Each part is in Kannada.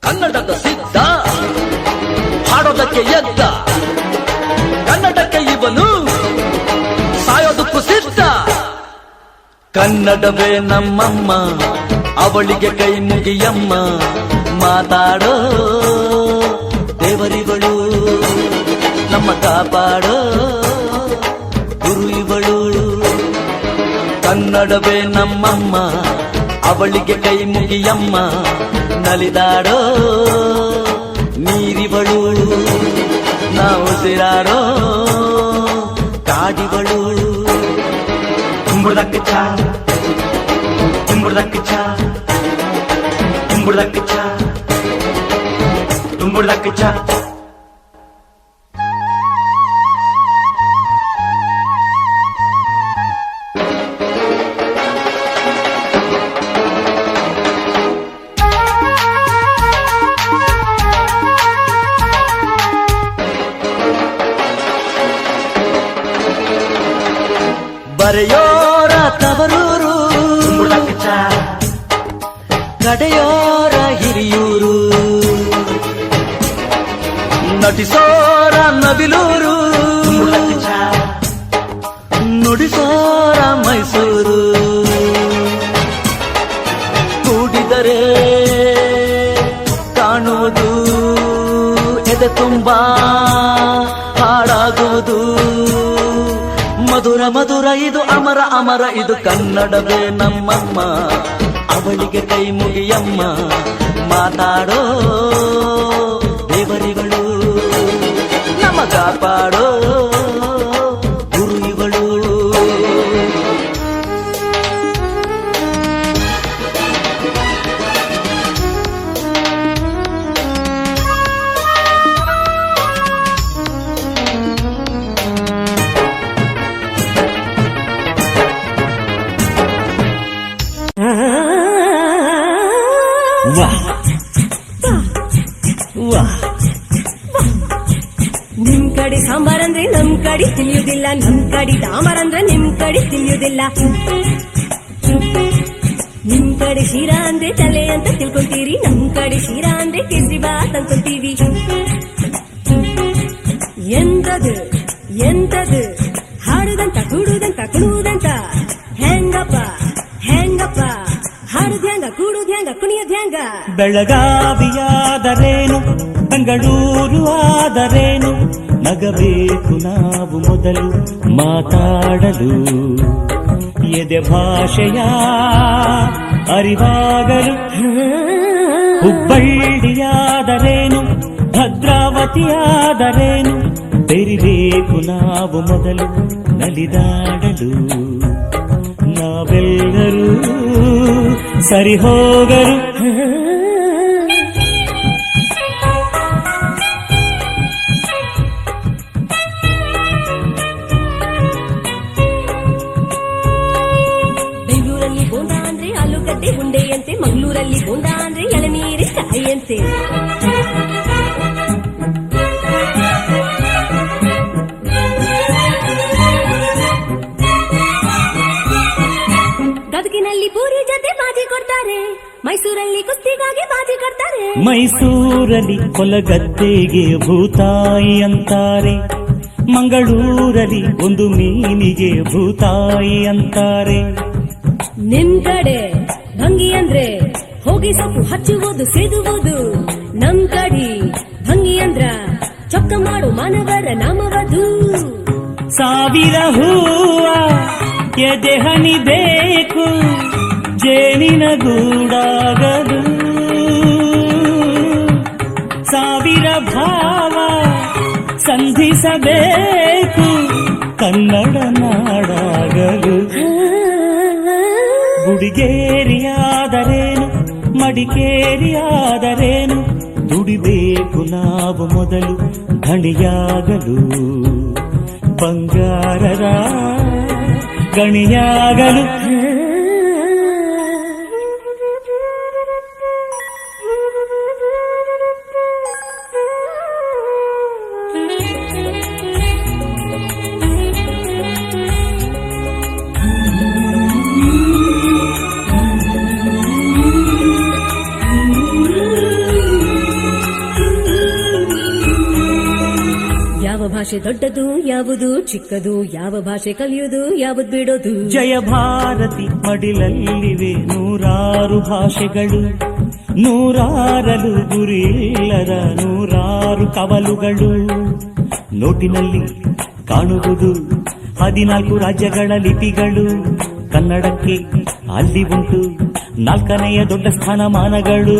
ಕನ್ನಡದ ಸಿದ್ಧ ಹಾಡೋದಕ್ಕೆ ಎದ್ದ ಕನ್ನಡಕ್ಕೆ ಇವನು ಸಾಯೋದಕ್ಕೂ ಸಿದ್ಧ. ಕನ್ನಡವೇ ನಮ್ಮಮ್ಮ ಅವಳಿಗೆ ಕೈ ಮುಗಿಯಮ್ಮ, ಮಾತಾಡೋ ದೇವರಿಗಳು ನಮ್ಮ ಕಾಪಾಡೋ ಗುರು ಇವಳು. ಕನ್ನಡವೇ ನಮ್ಮಮ್ಮ ಅವಳಿಗೆ ಕೈ ಮುಗಿಯಮ್ಮ, ನಲಿದಾಡೋ ನೀರಿವಳು ನಾವು ಉಸಿರಾಡೋ ಕಾಡಿವಳು. ತುಂಬುಳಕ್ಕೆ ಚಾ ತುಂಬುಳಕ್ಕೆ ಚಾ ತುಂಬುಳಕ್ಕೆ ಚಾ ತುಂಬುಳಕ್ಕೆ ಚಾ. ಬರೆಯೋರ ತವರೂರು, ಕಡೆಯೋರ ಹಿರಿಯೂರು, ನಟಿಸೋರ ನವಿಲೂರು, ನುಡಿಸೋರ ಮೈಸೂರು. ಕೂಡಿದರೆ ಕಾಣುವುದು ಎದೆ ತುಂಬಾ ಹಾಡಾಗುವುದು. ಮಧುರ ಮಧುರ ಇದು ಅಮರ ಅಮರ ಇದು ಕನ್ನಡವೇ ನಮ್ಮಮ್ಮ ಅವಳಿಗೆ ಕೈ ಮುಗಿಯಮ್ಮ, ಮಾತಾಡೋ ದೇವರಿಗಳು ನಮ್ಮ ಕಾಪಾಡೋ ಗುರು ಇವಳು. ನಿಮ್ ಕಡೆ ಸಾಂಬಾರಂದ್ರೆ ನಮ್ ಕಡೆ ತಿಳಿಯುವುದಿಲ್ಲ, ನಮ್ ಕಡೆ ಸಾಂಬಾರಂದ್ರೆ ನಿಮ್ ಕಡೆ ತಿಳಿಯುವುದಿಲ್ಲ. ನಿಮ್ ಕಡೆ ಶೀರಾ ಅಂದ್ರೆ ತಲೆ ಅಂತ ತಿಳ್ಕೊಂತೀರಿ, ನಮ್ ಕಡೆ ಶೀರಾ ಅಂದ್ರೆ ಕೇಸರಿ ಬಾತ್ ಅನ್ಕೊಂತೀವಿ. ಎಂತದು ಎಂತದು ಹಾಡುದಂತ ಕೂಡುದಂತ ಕುಣುವುದಂತ, ಹೆಂಗಪ್ಪ ಹೆಂಗಪ್ಪ ಹಾಡುದ ಹೆಂಗ ಕೂಡುದ ಹೆಂಗ ಕುಣಿಯದ ಹೆಂಗ. ಬೆಳಗಾವಿಯಾದರೇನು ಬೆಂಗಳೂರು ಆದರೇನು, ನಗಬೇಕು ನಾವು ಮೊದಲು ಮಾತಾಡಲು, ಎದೆ ಭಾಷೆಯ ಅರಿವಾಗಲು. ಹುಬ್ಬಳ್ಳಿಯಾದರೇನು ಭದ್ರಾವತಿಯಾದರೇನು, ತೆರಿಬೇಕು ನಾವು ಮೊದಲು ನಲಿದಾಡಲು. ನಾವೆಲ್ಲರೂ ಸರಿ ಹೋಗಲು. ಬೆಂಗಳೂರಲ್ಲಿ ಬೋಂಡ ಅಂದ್ರೆ ಆಲೂಗಡ್ಡೆ ಉಂಡೆ, ಉಂಡೆಯಂತೆ ಮಂಗಳೂರಲ್ಲಿ ಬೋಂಡ ಅಂದ್ರೆ ಎಳನೀರಿ ಕಾಯಿಯಂತೆ ಗದಗಿನಲ್ಲಿ ಪೂರಿ ಜೊತೆ ಬಾಜಿ ಕೊಡ್ತಾರೆ ಮೈಸೂರಲ್ಲಿ ಕುಸ್ತಿಗಾಗಿ ಬಾಜಿ ಕೊಡ್ತಾರೆ ಮೈಸೂರಲ್ಲಿ ಕೊಲಗದ್ದೆಗೆ ಭೂತಾಯಿ ಅಂತಾರೆ ಮಂಗಳೂರಲ್ಲಿ ಒಂದು ಮೀನಿಗೆ ಭೂತಾಯಿ ಅಂತಾರೆ ನಿಮ್ ಕಡೆ ಭಂಗಿ ಅಂದ್ರೆ ಹೋಗಿ ಸೊಪ್ಪು ಹಚ್ಚುವುದು ಸೇದುವುದು ನಮ್ ಕಡೆ ಭಂಗಿ ಅಂದ್ರ ಚೊಕ್ಕ ಮಾಡು ಮಾನವರ ನಾಮವಧು ಸಾವಿರ ಹೂವ ಎದೆ ಹನಿಬೇಕು ಜೇನಿನ ಗೂಡಾಗದು ಸಾವಿರ ಭಾವ ಸಂಧಿಸಬೇಕು ಕನ್ನಡ ನಾಡಾಗಲು ಗುಡಿಗೇರಿಯಾದರೇನು ಮಡಿಕೇರಿಯಾದರೇನು ದುಡಿಬೇಕು ನಾವು ಮೊದಲು ಧಣಿಯಾಗಲು ಬಂಗಾರರ ಗಣಿಯಾಗಲು ಯಾವ ಭಾಷೆ ದೊಡ್ಡದು ಯಾವುದು ಚಿಕ್ಕದು ಯಾವ ಭಾಷೆ ಕಲಿಯುವುದು ಯಾವುದು ಬಿಡೋದು ಜಯ ಭಾರತಿ ಮಡಿಲಲ್ಲಿವೆ ನೂರಾರು ಭಾಷೆಗಳು ನೂರಾರಲು ಗುರಿಯಿಲ್ಲದ ನೂರಾರು ಕವಲುಗಳು ನೋಟಿನಲ್ಲಿ ಕಾಣುವುದು 14 ರಾಜ್ಯಗಳ ಲಿಪಿಗಳು ಕನ್ನಡಕ್ಕೆ ಅಲ್ಲಿ ಉಂಟು 4ನೆಯ ದೊಡ್ಡ ಸ್ಥಾನಮಾನಗಳು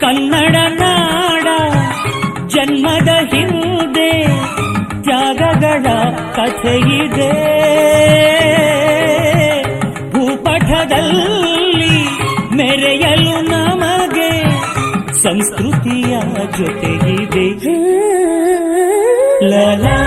ಕನ್ನಡ ನಾಡ ಜನ್ಮದ ಹಿಂದೆ ತ್ಯಾಗಗಳ ಕಥೆಯಿದೆ ಭೂಪಟದಲ್ಲಿ ಮೆರೆಯಲು ನಮಗೆ ಸಂಸ್ಕೃತಿಯ ಜೊತೆಗಿದೆ ಲಲಾ